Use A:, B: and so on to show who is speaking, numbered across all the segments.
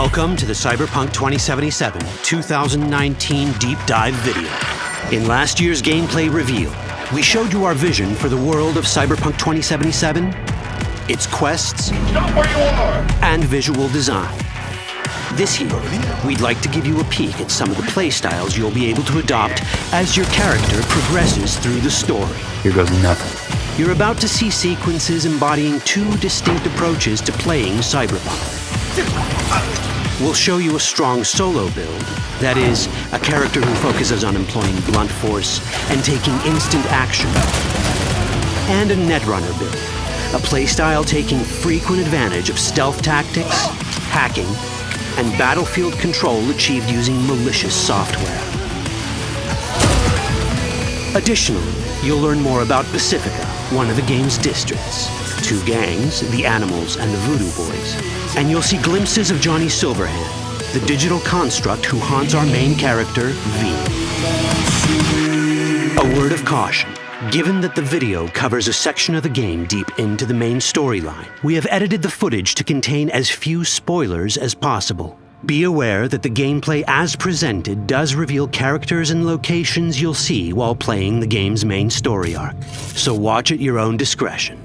A: Welcome to the Cyberpunk 2077 2019 Deep Dive video. In last year's gameplay reveal, we showed you our vision for the world of Cyberpunk 2077, its quests, and visual design. This year, we'd like to give you a peek at some of the playstyles you'll be able to adopt as your character progresses through the story.
B: Here goes nothing.
A: You're about to see sequences embodying two distinct approaches to playing Cyberpunk. We'll show you a strong solo build, that is, a character who focuses on employing blunt force and taking instant action, and a netrunner build, a playstyle taking frequent advantage of stealth tactics, hacking, and battlefield control achieved using malicious software. Additionally, you'll learn more about Pacifica, one of the game's districts, two gangs, the Animals and the Voodoo Boys, and you'll see glimpses of Johnny Silverhand, the digital construct who haunts our main character, V. A word of caution. Given that the video covers a section of the game deep into the main storyline, we have edited the footage to contain as few spoilers as possible. Be aware that the gameplay as presented does reveal characters and locations you'll see while playing the game's main story arc, so watch at your own discretion.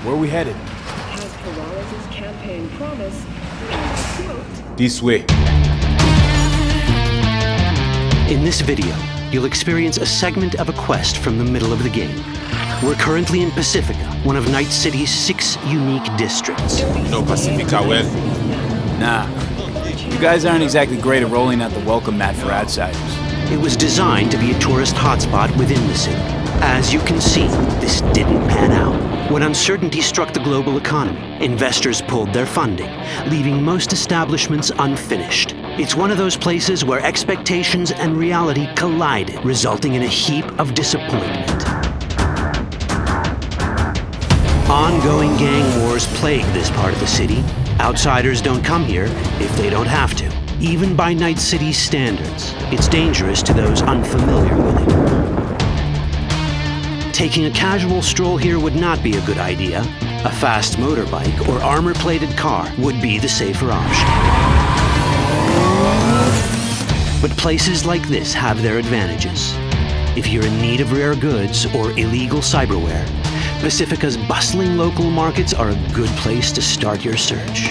B: Where are we headed?
C: As Perales' campaign promised, quote,
B: This way.
A: In this video, you'll experience a segment of a quest from the middle of the game. We're currently in Pacifica, one of Night City's 6 unique districts.
D: No Pacifica well.
B: Nah. You guys aren't exactly great at rolling out the welcome mat for outsiders.
A: It was designed to be a tourist hotspot within the city. As you can see, this didn't pan out. When uncertainty struck the global economy, investors pulled their funding, leaving most establishments unfinished. It's one of those places where expectations and reality collided, resulting in a heap of disappointment. Ongoing gang wars plague this part of the city. Outsiders don't come here if they don't have to. Even by Night City's standards, it's dangerous to those unfamiliar with it. Taking a casual stroll here would not be a good idea. A fast motorbike or armor-plated car would be the safer option. But places like this have their advantages. If you're in need of rare goods or illegal cyberware, Pacifica's bustling local markets are a good place to start your search.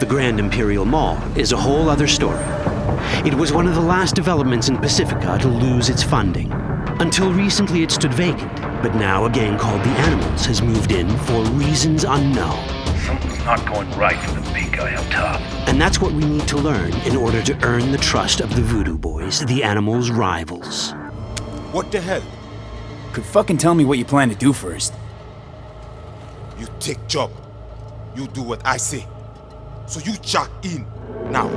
A: The Grand Imperial Mall is a whole other story. It was one of the last developments in Pacifica to lose its funding. Until recently it stood vacant, but now a gang called the Animals has moved in for reasons unknown.
E: Something's not going right for the big guy up top.
A: And that's what we need to learn in order to earn the trust of the Voodoo Boys, the Animals' rivals.
D: What the hell?
B: Could fucking tell me what you plan to do first.
D: You take job. You do what I say. So you jack in now.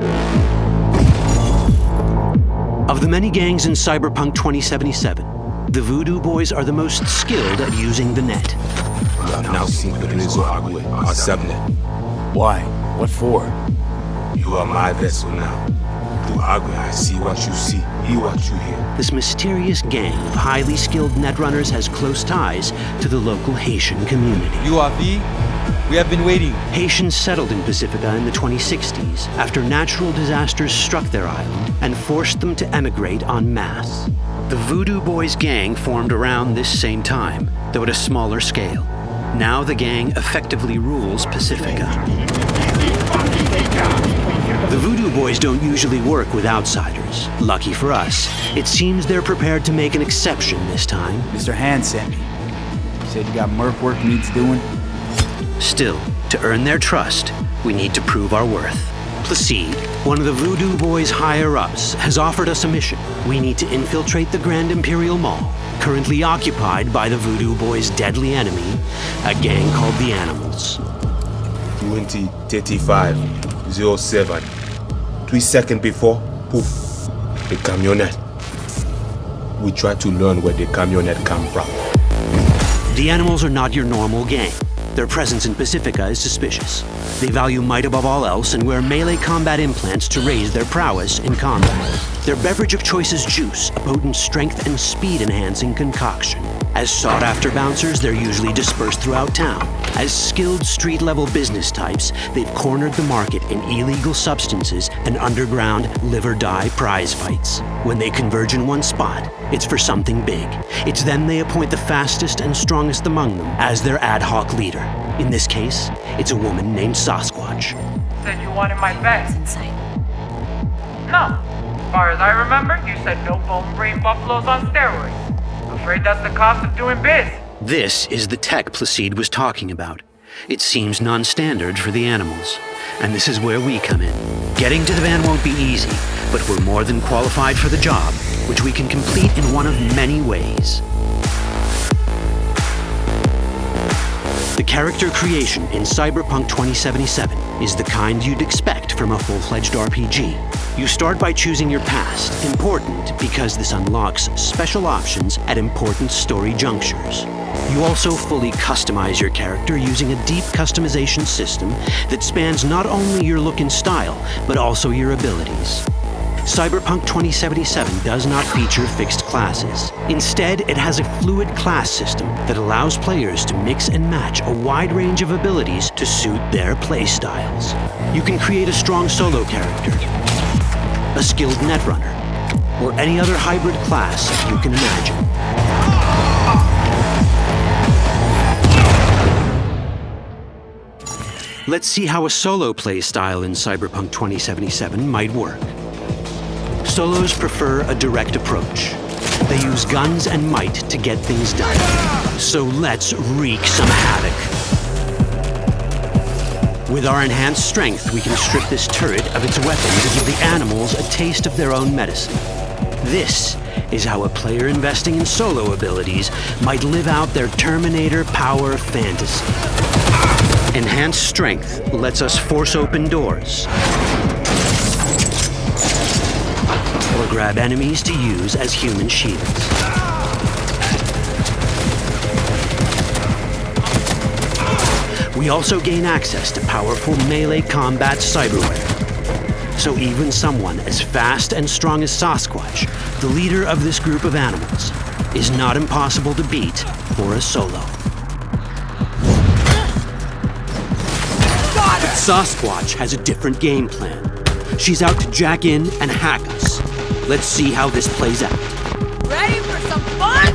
A: Of the many gangs in Cyberpunk 2077, the Voodoo Boys are the most skilled at using the net.
D: You have now seen the Rezo Agwe, our subnet.
B: Why? What for?
D: You are my vessel now. Through Agwe, I see what you see, hear what you hear.
A: This mysterious gang of highly skilled netrunners has close ties to the local Haitian community.
F: You are V? We have been waiting.
A: Haitians settled in Pacifica in the 2060s after natural disasters struck their island and forced them to emigrate en masse. The Voodoo Boys gang formed around this same time, though at a smaller scale. Now the gang effectively rules Pacifica. The Voodoo Boys don't usually work with outsiders. Lucky for us, it seems they're prepared to make an exception this time.
B: Mr. Hand sent me. Said you got merc work needs doing.
A: Still, to earn their trust, we need to prove our worth. Placide, one of the Voodoo Boys' higher-ups, has offered us a mission. We need to infiltrate the Grand Imperial Mall, currently occupied by the Voodoo Boys' deadly enemy, a gang called the Animals.
D: 2035-07. 3 seconds before, poof, the camionette. We try to learn where the camionette come from.
A: The Animals are not your normal gang. Their presence in Pacifica is suspicious. They value might above all else and wear melee combat implants to raise their prowess in combat. Their beverage of choice is juice, a potent strength and speed-enhancing concoction. As sought-after bouncers, they're usually dispersed throughout town. As skilled street-level business types, they've cornered the market in illegal substances and underground live-or-die prize fights. When they converge in one spot, it's for something big. It's then they appoint the fastest and strongest among them as their ad hoc leader. In this case, it's a woman named Sasquatch.
G: Said you wanted my bed.
H: Inside.
G: No. As far as I remember, you said no bone brain buffaloes on steroids. Afraid that's the cost of doing biz.
A: This is the tech Placide was talking about. It seems non-standard for the animals. And this is where we come in. Getting to the van won't be easy, but we're more than qualified for the job, which we can complete in one of many ways. The character creation in Cyberpunk 2077 is the kind you'd expect from a full-fledged RPG. You start by choosing your past, important because this unlocks special options at important story junctures. You also fully customize your character using a deep customization system that spans not only your look and style, but also your abilities. Cyberpunk 2077 does not feature fixed classes. Instead, it has a fluid class system that allows players to mix and match a wide range of abilities to suit their playstyles. You can create a strong solo character, a skilled netrunner, or any other hybrid class you can imagine. Let's see how a solo playstyle in Cyberpunk 2077 might work. Solos prefer a direct approach. They use guns and might to get things done. So let's wreak some havoc. With our enhanced strength, we can strip this turret of its weapons and give the animals a taste of their own medicine. This is how a player investing in solo abilities might live out their Terminator power fantasy. Enhanced strength lets us force open doors, or grab enemies to use as human shields. We also gain access to powerful melee combat cyberware. So even someone as fast and strong as Sasquatch, the leader of this group of animals, is not impossible to beat for a solo. But Sasquatch has a different game plan. She's out to jack in and hack us. Let's see how this plays out.
H: Ready for some fun?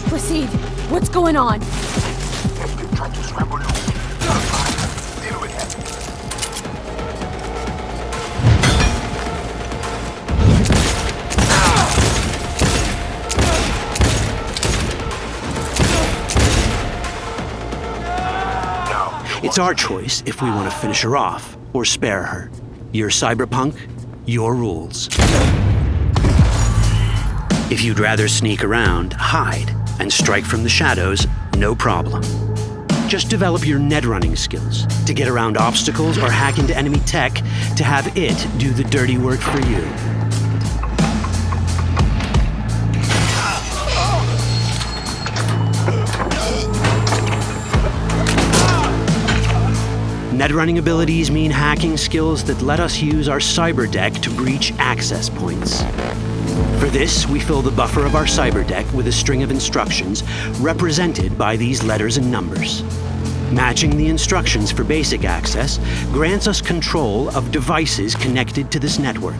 H: Proceed. What's going on?
A: It's our choice if we want to finish her off or spare her. You're Cyberpunk, your rules. If you'd rather sneak around, hide, and strike from the shadows, no problem. Just develop your netrunning skills to get around obstacles or hack into enemy tech to have it do the dirty work for you. Netrunning abilities mean hacking skills that let us use our cyber deck to breach access points. For this, we fill the buffer of our cyber deck with a string of instructions represented by these letters and numbers. Matching the instructions for basic access grants us control of devices connected to this network.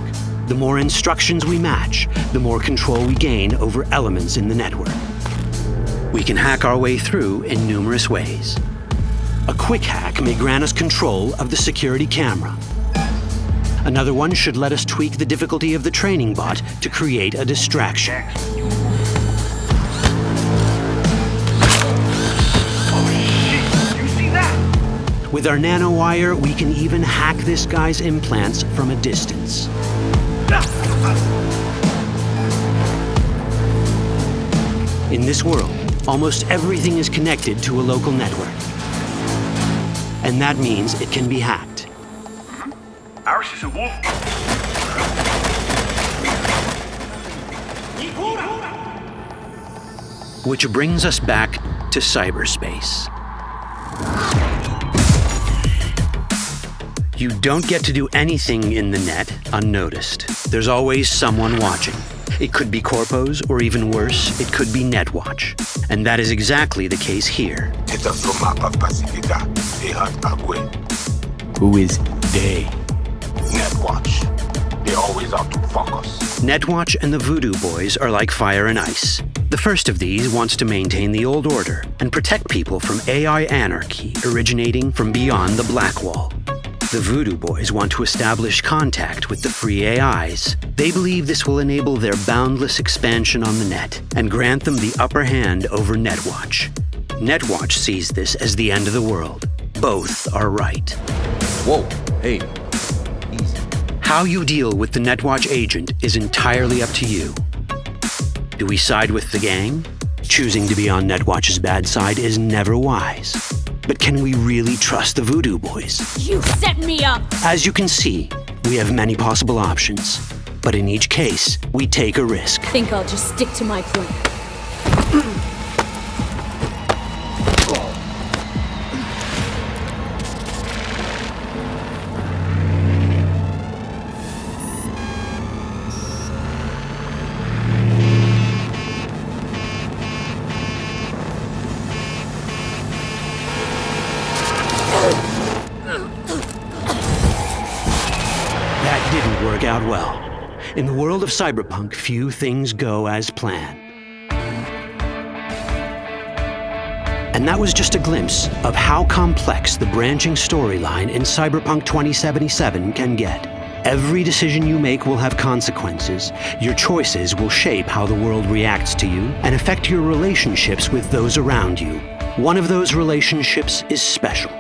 A: The more instructions we match, the more control we gain over elements in the network. We can hack our way through in numerous ways. A quick hack may grant us control of the security camera. Another one should let us tweak the difficulty of the training bot to create a distraction. With our nanowire, we can even hack this guy's implants from a distance. In this world, almost everything is connected to a local network. And that means it can be hacked.
E: Ours is a wolf.
A: Which brings us back to cyberspace. You don't get to do anything in the net unnoticed. There's always someone watching. It could be corpos, or even worse, it could be Netwatch. And that is exactly the case here.
B: Who is they?
I: Netwatch. They always out to fuck us.
A: Netwatch and the Voodoo Boys are like fire and ice. The first of these wants to maintain the old order and protect people from AI anarchy originating from beyond the Black Wall. The Voodoo Boys want to establish contact with the free AIs. They believe this will enable their boundless expansion on the net and grant them the upper hand over Netwatch. Netwatch sees this as the end of the world. Both are right.
F: Whoa, hey.
A: How you deal with the Netwatch agent is entirely up to you. Do we side with the gang? Choosing to be on Netwatch's bad side is never wise. But can we really trust the Voodoo Boys?
H: You set me up!
A: As you can see, we have many possible options. But in each case, we take a risk.
H: Think I'll just stick to my plan.
A: That didn't work out well. In the world of cyberpunk, few things go as planned. And that was just a glimpse of how complex the branching storyline in Cyberpunk 2077 can get. Every decision you make will have consequences. Your choices will shape how the world reacts to you and affect your relationships with those around you. One of those relationships is special.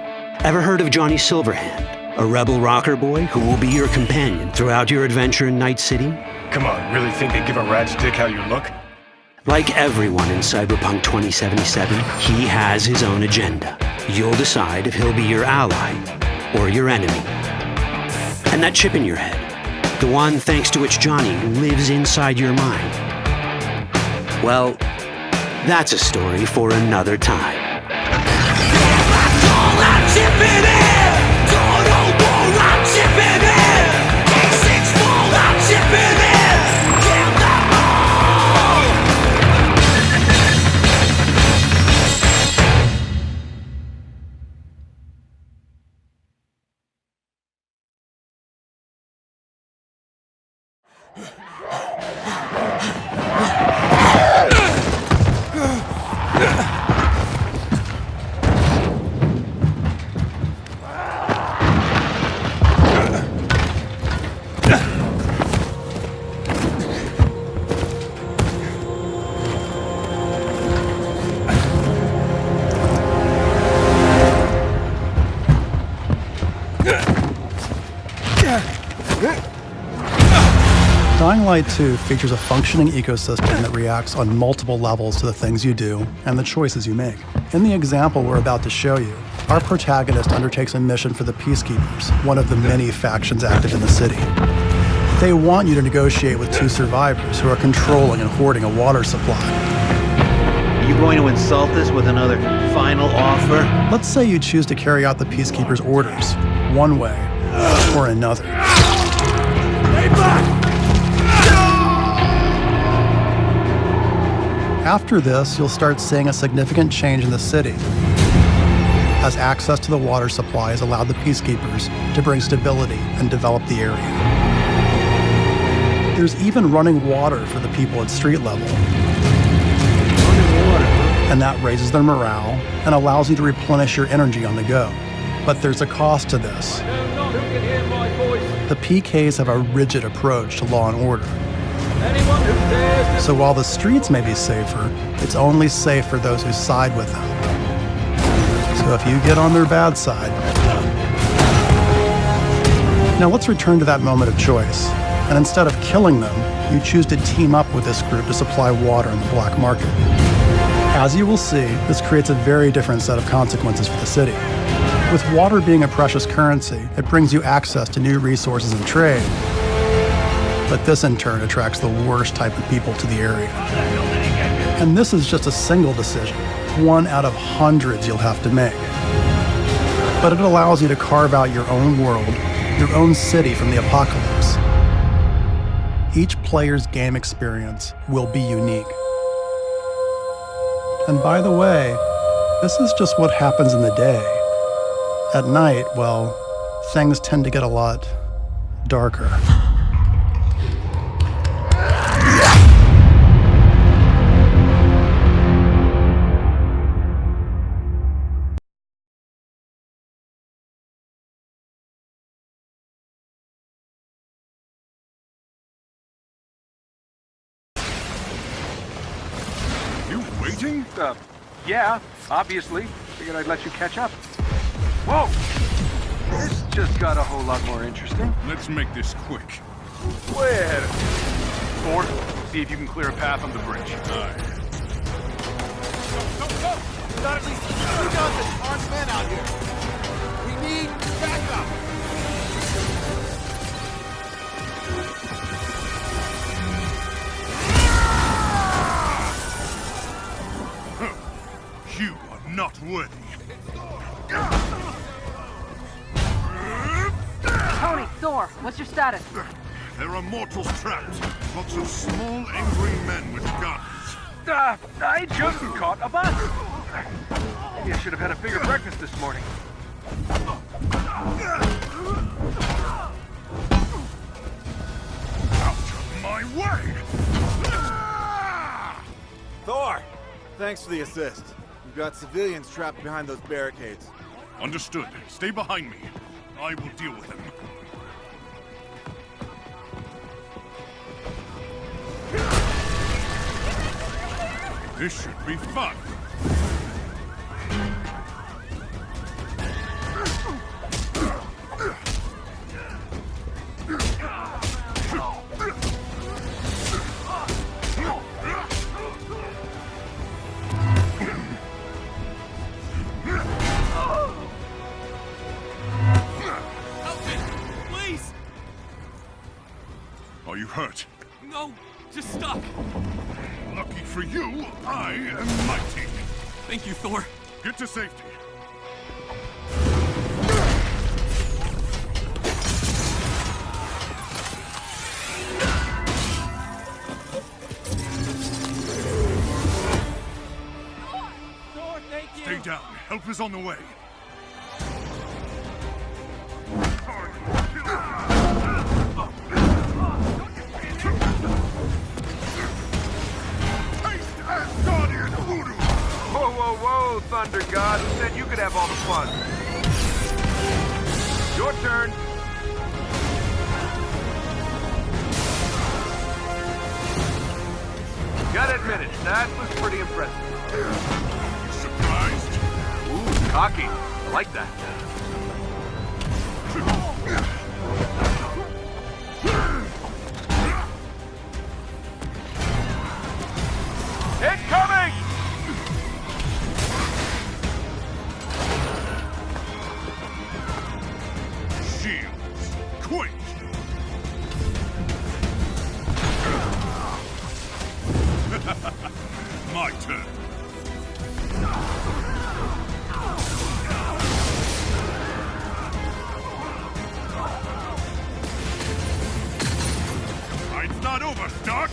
A: Ever heard of Johnny Silverhand? A rebel rocker boy who will be your companion throughout your adventure in Night City?
E: Come on, really think they give a rat's dick how you look?
A: Like everyone in Cyberpunk 2077, he has his own agenda. You'll decide if he'll be your ally or your enemy. And that chip in your head, the one thanks to which Johnny lives inside your mind, well, that's a story for another time.
J: Dying Light 2 features a functioning ecosystem that reacts on multiple levels to the things you do and the choices you make. In the example we're about to show you, our protagonist undertakes a mission for the Peacekeepers, one of the many factions active in the city. They want you to negotiate with two survivors who are controlling and hoarding a water supply.
K: Are you going to insult us with another final offer?
J: Let's say you choose to carry out the Peacekeepers' orders, one way or another. After this, you'll start seeing a significant change in the city, as access to the water supply has allowed the Peacekeepers to bring stability and develop the area. There's even running water for the people at street level. And that raises their morale and allows you to replenish your energy on the go. But there's a cost to this. The PKs have a rigid approach to law and order. So while the streets may be safer, it's only safe for those who side with them. So if you get on their bad side... Now let's return to that moment of choice. And instead of killing them, you choose to team up with this group to supply water in the black market. As you will see, this creates a very different set of consequences for the city. With water being a precious currency, it brings you access to new resources and trade. But this in turn attracts the worst type of people to the area. And this is just a single decision, one out of hundreds you'll have to make. But it allows you to carve out your own world, your own city from the apocalypse. each player's game experience will be unique. And by the way, this is just what happens in the day. At night, well, things tend to get a lot darker.
E: You waiting? Yeah, obviously. Figured I'd let you catch up. Whoa! This just got a whole lot more interesting.
L: Let's make this quick.
E: Way ahead of me. Thor, see if you can clear a path on the bridge.
L: Aye.
M: Go! Got at least 2 guns and armed men out here. We need backup.
L: You are not worthy.
H: Tony, Thor, what's your status?
L: There are mortals trapped. Lots of small, angry men with guns.
E: I just caught a bus. Maybe I should have had a bigger breakfast this morning.
L: Out of my way!
M: Thor, thanks for the assist. We've got civilians trapped behind those barricades.
L: Understood. Stay behind me. I will deal with them. This should be fun.
N: Please!
L: Are you hurt?
N: No, just stop.
L: Lucky for you, I am mighty.
N: Thank you, Thor.
L: Get to safety.
N: Thor, thank you!
L: Stay down. Help is on the way.
E: Whoa, Thunder God. Who said you could have all the fun? Your turn. Gotta admit it, that was pretty impressive.
L: You surprised?
E: Ooh, cocky. I like that. Incoming!
L: Shields, quick! My turn. Fight's not over, Stark!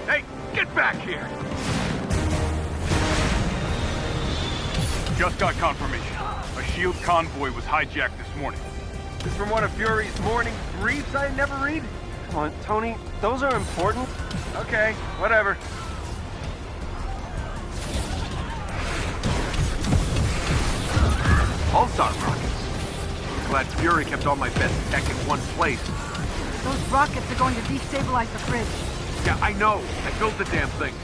E: Hey, get back here!
L: Just got confirmation. A SHIELD convoy was hijacked this morning.
E: This from one of Fury's morning briefs I never read? Come on, Tony, those are important. Okay, whatever. Pulsar rockets. Glad Fury kept all my best tech in one place.
H: Those rockets are going to destabilize the bridge.
E: Yeah, I know. I built the damn things.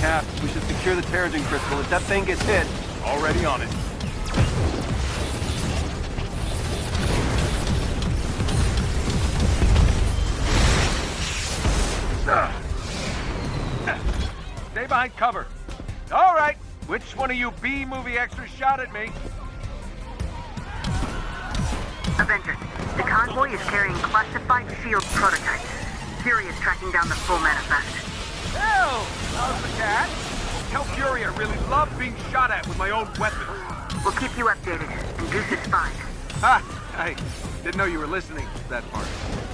E: Cap, we should secure the Terrigen crystal. If that thing gets hit,
L: Already on it.
E: stay behind cover. All right. Which one of you B-movie extras shot at me?
O: Avengers, the convoy is carrying classified SHIELD prototypes. Fury is tracking down the full manifest.
E: Hell, how's the cat? tell Fury I really love being shot at with my own weapon.
O: We'll keep you updated, and Goose is fine.
E: Ha! I didn't know you were listening to that part.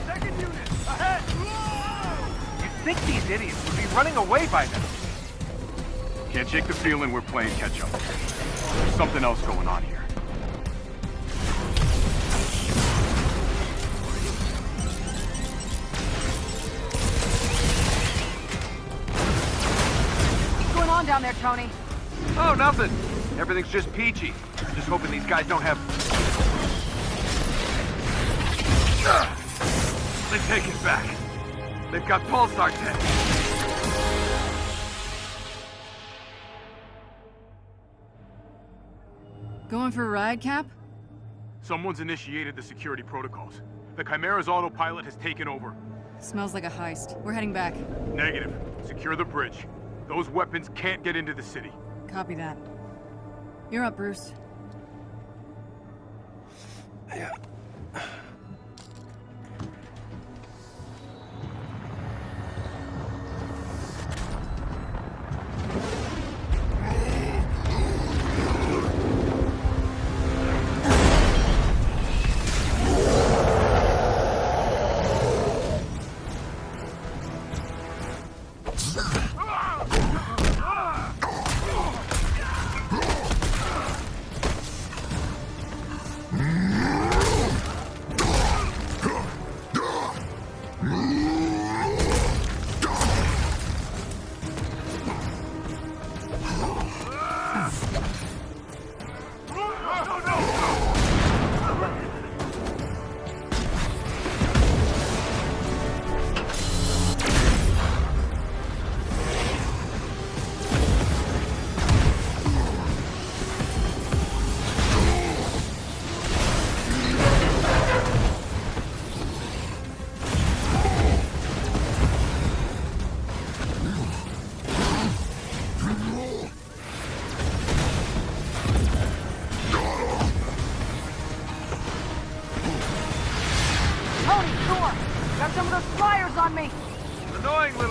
M: Second unit, ahead!
E: You'd think these idiots would be running away by now. Can't shake the feeling we're playing catch-up. There's something else going on here.
H: What's going on down there, Tony?
E: Oh, nothing. Everything's just peachy. Just hoping these guys don't have... They take it back. They've got pulsar tech.
H: Going for a ride, Cap?
E: Someone's initiated the security protocols. The Chimera's autopilot has taken over.
H: Smells like a heist. We're heading back.
E: Negative. Secure the bridge. Those weapons can't get into the city.
H: Copy that. You're up, Bruce.
E: Yeah.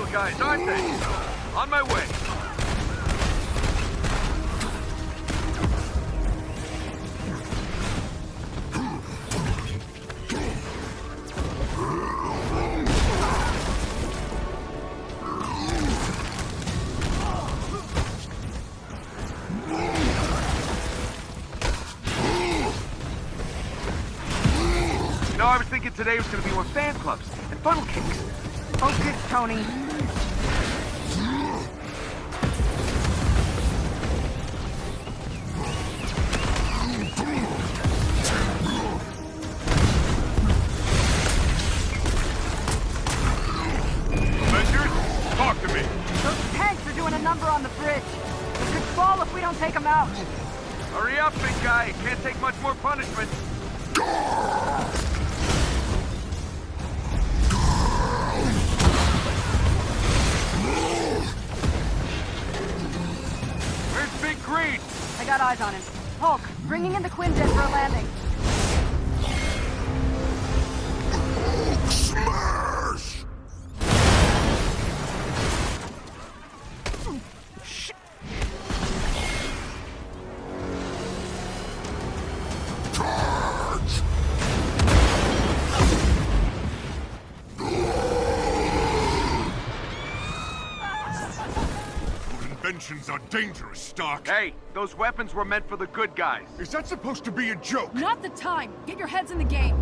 E: Guys, aren't they? On my way. You know, I was thinking today was going to be more fan clubs and funnel cakes.
H: Focus, Tony.
E: Talk to me.
H: Those tanks are doing a number on the bridge. We could fall if we don't take them out.
E: Hurry up, big guy. Can't take much more punishment. Where's Big Green?
H: I got eyes on him. Hulk, bringing in the Quinjet for a landing.
L: Smash! Inventions are dangerous, Stark.
E: Hey, those weapons were meant for the good guys.
L: Is that supposed to be a joke?
H: Not the time. Get your heads in the game.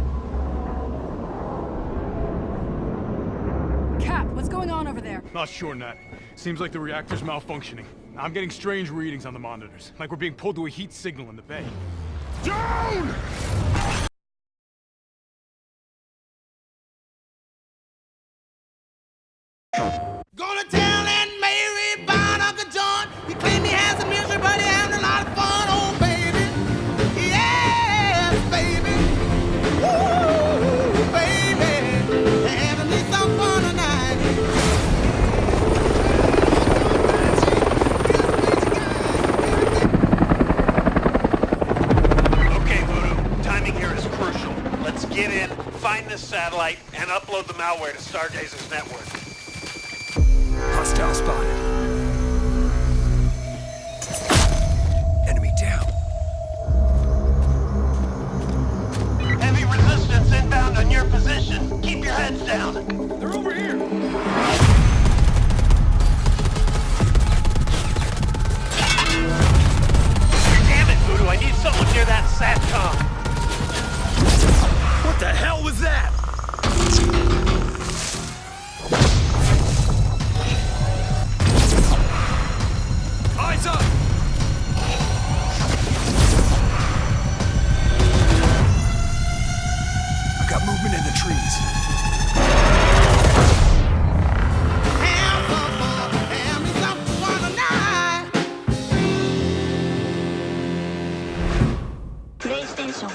H: Cap, what's going on over there?
P: Not sure, Nat. Seems like the reactor's malfunctioning. I'm getting strange readings on the monitors, like we're being pulled to a heat signal in the bay.
L: Down!
M: Gonna tell Aunt Mary about Uncle John. He claimed he has a music, but he having a lot of fun. Oh, baby. Yes, baby. Woo, baby. Having me some fun tonight.
Q: Okay, Voodoo. Timing here is crucial. Let's get in, find this satellite, and upload the malware to Stargazer's network.
R: Hostile spotted.
Q: Threats inbound on your position. Keep your heads down.
N: They're over here!
Q: Damn it, Voodoo, I need someone near that SATCOM.
N: What the hell was that? Eyes up! I got movement in the trees.
O: PlayStation.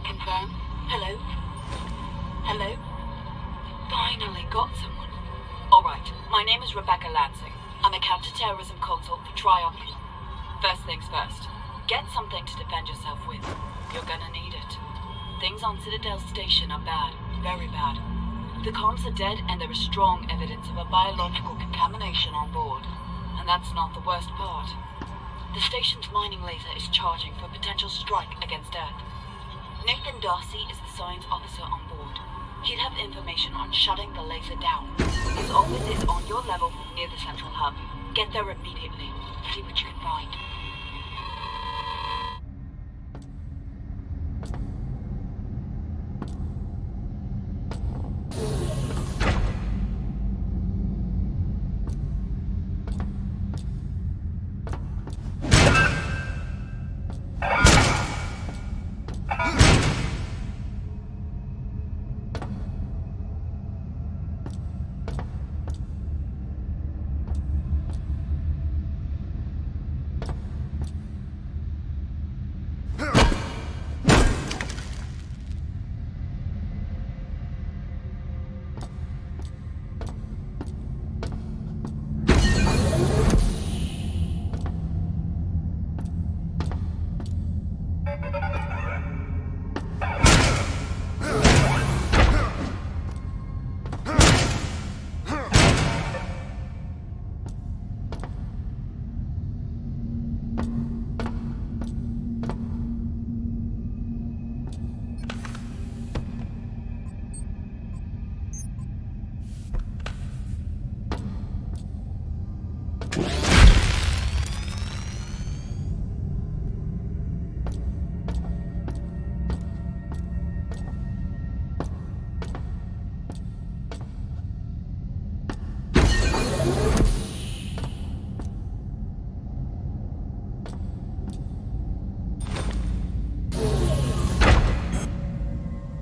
R: Confirm? Hello? Hello? Finally got someone. Alright, my name is Rebecca Lansing. I'm a counter-terrorism consult for Triumph. First things first, get something to defend yourself with. You're gonna need it. Things on Citadel Station are bad, very bad. The comms are dead and there is strong evidence of a biological contamination on board. And that's not the worst part. The station's mining laser is charging for a potential strike against Earth. Nathan Darcy is the science officer on board. He'd have information on shutting the laser down. His office is on your level near the central hub. Get there immediately. See what you can find.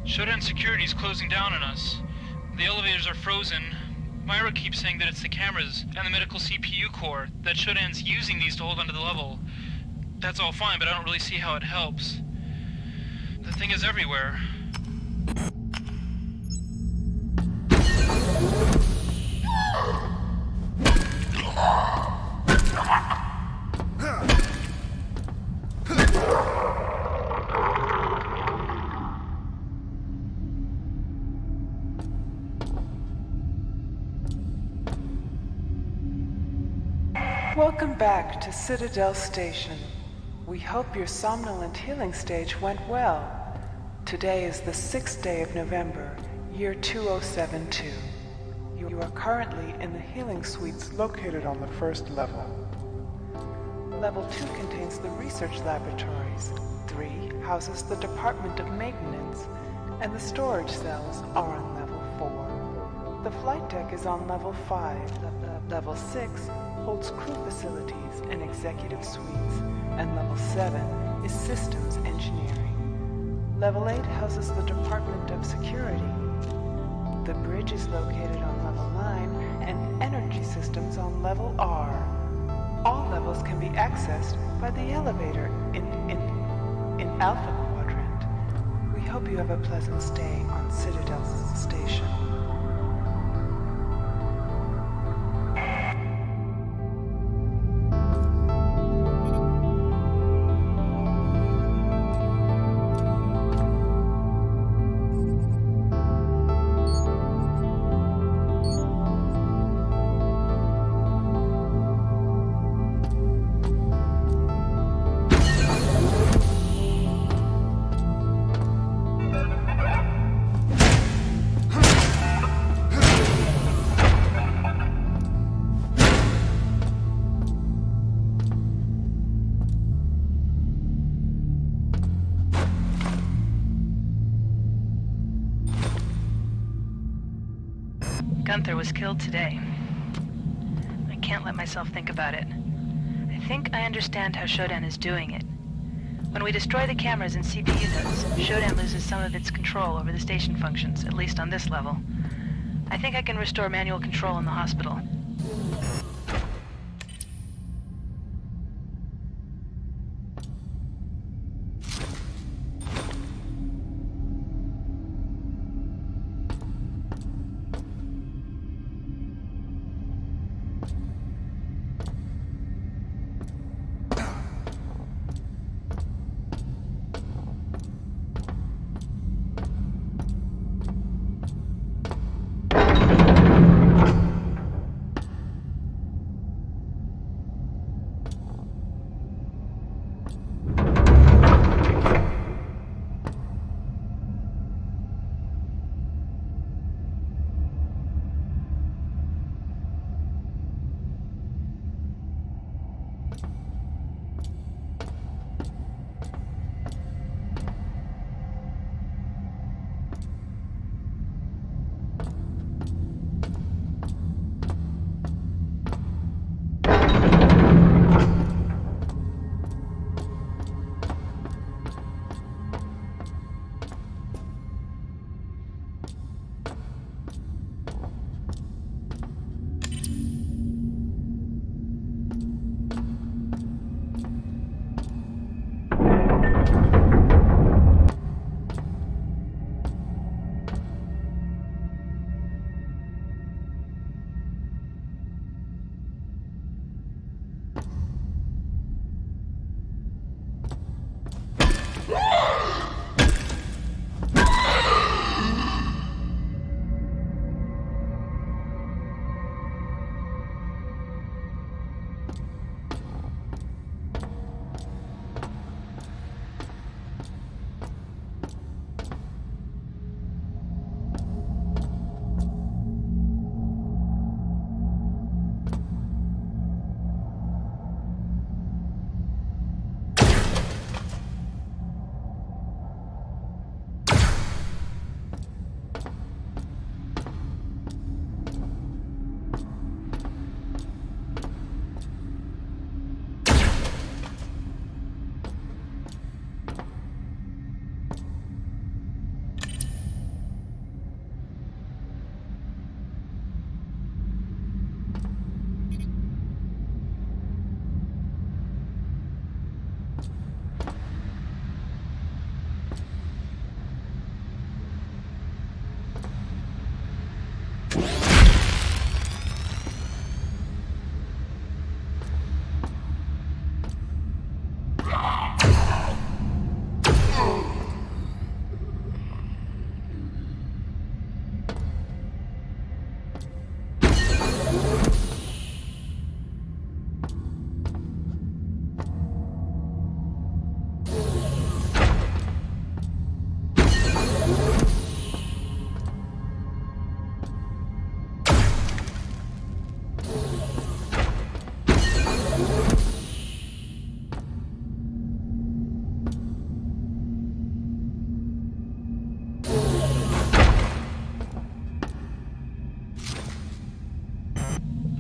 S: Shut-in security's closing down on us. The elevators are frozen. Myra keeps saying that it's the cameras and the medical CPU core that Shut-in's using these to hold onto the level. That's all fine, but I don't really see how it helps. The thing is everywhere.
T: Welcome back to Citadel Station. We hope your somnolent healing stage went well. Today is the 6th day of November, year 2072. You are currently in the healing suites located on the first level. Level 2 contains the research laboratories. 3 houses the Department of Maintenance, and the storage cells are on level 4. The flight deck is on level 5. Level 6 holds crew facilities and executive suites, and level 7 is systems engineering. Level 8 houses the Department of Security. The bridge is located on level 9 and energy systems on level R. All levels can be accessed by the elevator in Alpha Quadrant. We hope you have a pleasant stay on Citadel Station.
U: Gunther was killed today. I can't let myself think about it. I think I understand how Shodan is doing it. When we destroy the cameras and CPU nodes, Shodan loses some of its control over the station functions, at least on this level. I think I can restore manual control in the hospital.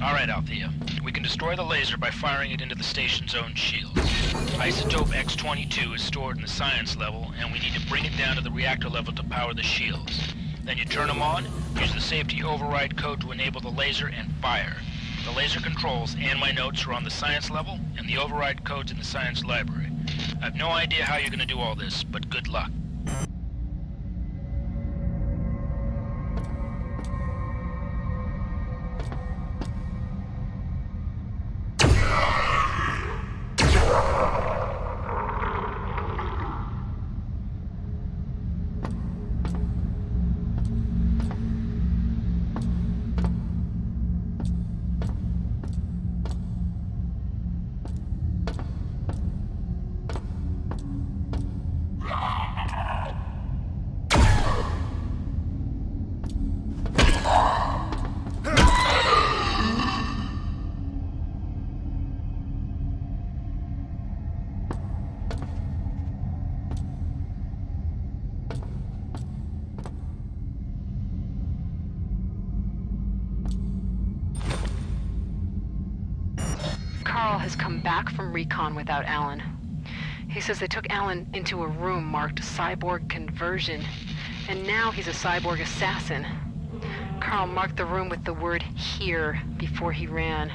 S: Alright, Althea. We can destroy the laser by firing it into the station's own shields. Isotope X-22 is stored in the science level, and we need to bring it down to the reactor level to power the shields. Then you turn them on, use the safety override code to enable the laser, and fire. The laser controls and my notes are on the science level, and the override code's in the science library. I have no idea how you're gonna do all this, but good luck.
C: Carl has come back from recon without Alan. He says they took Alan into a room marked cyborg conversion, and now he's a cyborg assassin. Carl marked the room with the word "here" before he ran.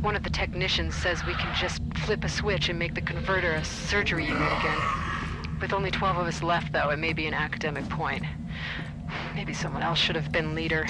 C: One of the technicians says we can just flip a switch and make the converter a surgery unit again. With only 12 of us left, though, it may be an academic point. Maybe someone else should have been leader.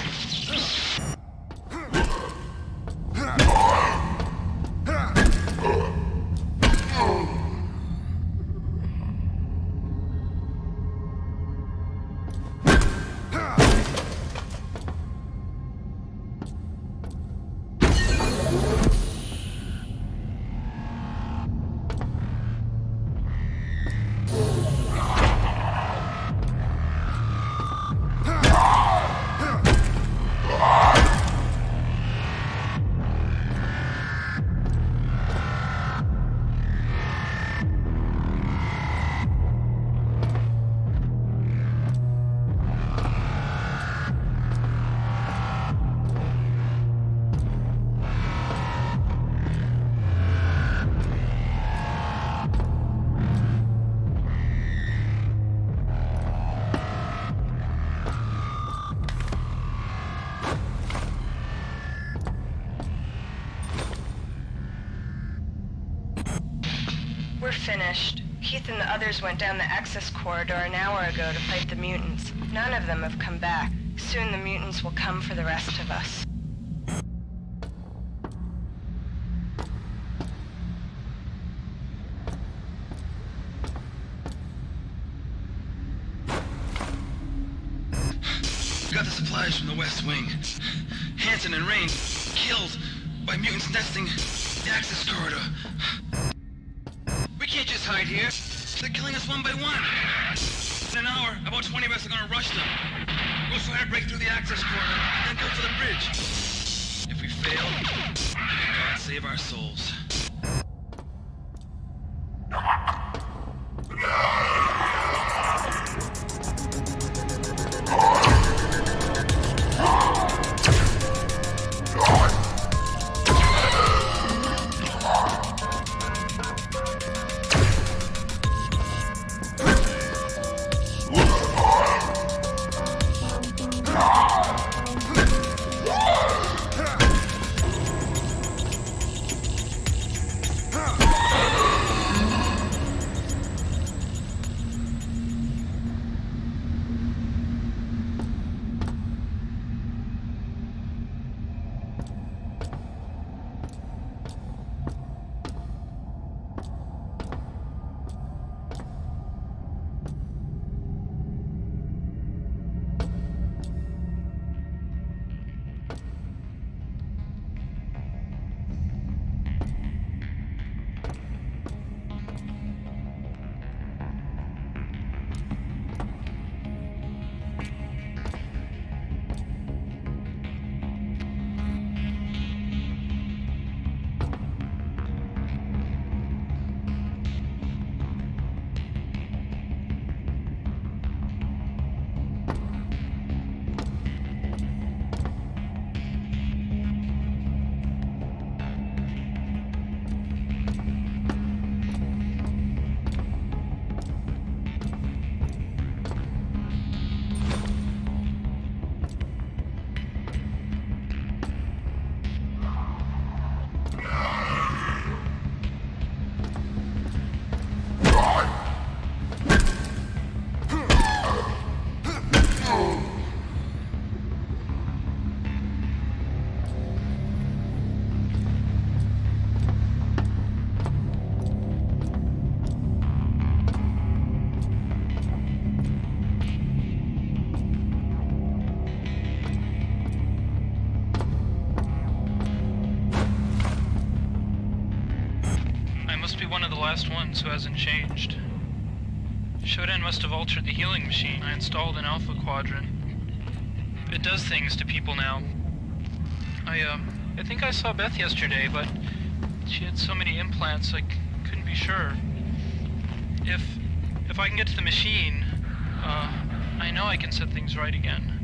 U: We're finished. Keith and the others went down the access corridor an hour ago to fight the mutants. None of them have come back. Soon the mutants will come for the rest of us.
N: We got the supplies from the West Wing. Hanson and Rain killed by mutants nesting the access corridor. We can't just hide here. They're killing us one by one. In an hour, about 20 of us are gonna rush them. We'll try to break through the access corridor, then go for the bridge. If we fail, may God save our souls.
S: last ones who hasn't changed. Shodan must have altered the healing machine I installed in Alpha Quadrant. It does things to people now. I think I saw Beth yesterday, but she had so many implants I couldn't be sure. If I can get to the machine, I know I can set things right again.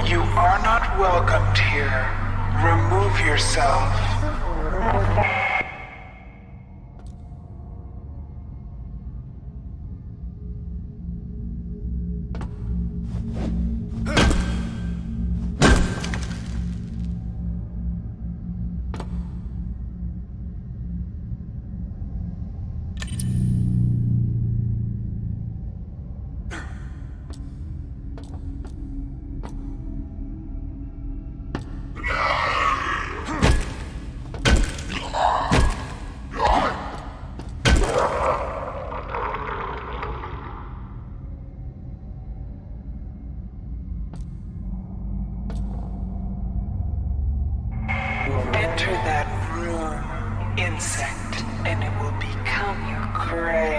D: You are not welcomed here. Remove yourself. Enter that room, insect, and it will become your grave.